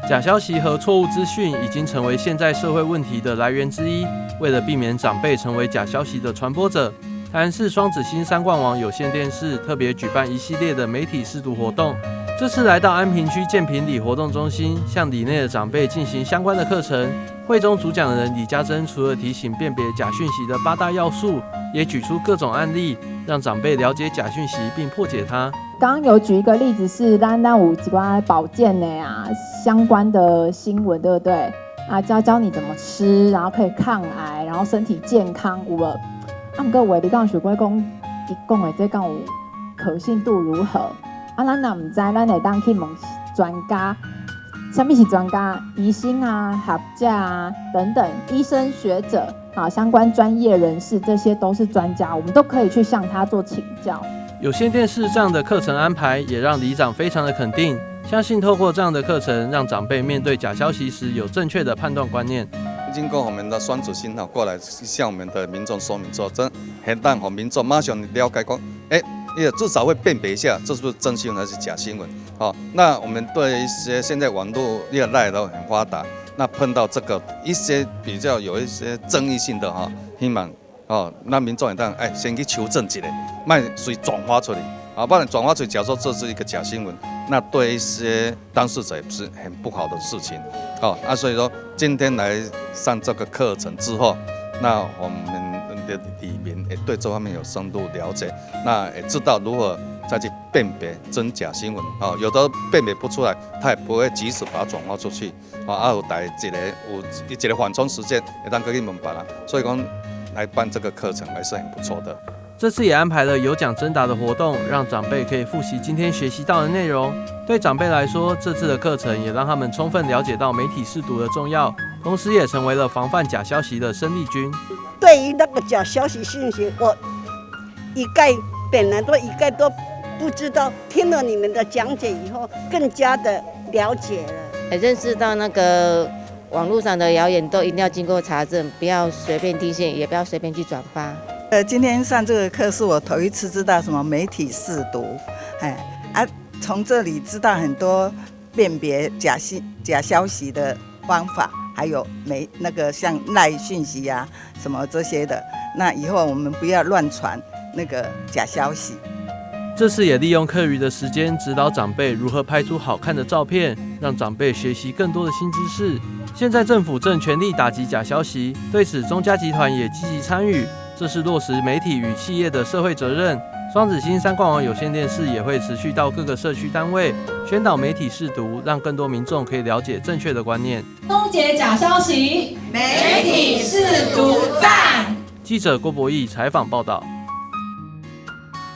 假消息和错误资讯已经成为现在社会问题的来源之一。为了避免长辈成为假消息的传播者，台南市双子星三冠王有线电视特别举办一系列的媒体识读活动。这次来到安平区建平里活动中心，向里内的长辈进行相关的课程。会中主讲人李家珍除了提醒辨别假讯息的8大要素，也举出各种案例，让长辈了解假讯息并破解它。刚刚有举一个例子是咱有几关保健的相关的新闻，对不对？教你怎么吃，然后可以抗癌，然后身体健康有无？不过话你讲想过讲，伊讲的这讲有可信度如何？咱若唔知，咱会当去问专家。什么是专家？医生学者等等，医生学者相关专业人士，这些都是专家，我们都可以去向他做请教。有线电视这样的课程安排，也让里长非常的肯定，相信透过这样的课程，让长辈面对假消息时有正确的判断观念。经过我们的双子星过来向我们的民众说明之后，真很让我们民众马上了解讲，也至少会辨别一下这是不是真新闻还是假新闻。那我们对一些现在网络赖都很发达，那碰到这个一些比较有一些争议性的希望那民众也当先去求证一下，卖随转发出来不然转发出来，假如说这是一个假新闻，那对一些当事者也是很不好的事情。所以说今天来上这个课程之后，那我们的里面也对这方面有深入了解，那也知道如何再去辨别真假新闻。有的辨别不出来，他也不会及时把它转发出去。有一个缓冲时间，也当可以明白了。所以讲来办这个课程还是很不错的。这次也安排了有奖征答的活动，让长辈可以复习今天学习到的内容。对长辈来说，这次的课程也让他们充分了解到媒体识读的重要，同时也成为了防范假消息的生力军。对于那个假消息讯息，我本来都不知道，听了你们的讲解以后，更加的了解了，也认识到那个网络上的谣言都一定要经过查证，不要随便听信，也不要随便去转发。今天上这个课是我头一次知道什么媒体识读，从这里知道很多辨别假消息的方法，还有那个像赖讯息什么这些的。那以后我们不要乱传那个假消息。这次也利用课余的时间指导长辈如何拍出好看的照片，让长辈学习更多的新知识。现在政府正全力打击假消息，对此中嘉集团也积极参与，这是落实媒体与企业的社会责任。双子星三冠王有线电视也会持续到各个社区单位宣导媒体识读，让更多民众可以了解正确的观念。终结假消息，媒体识读赞。记者郭博义采访报道。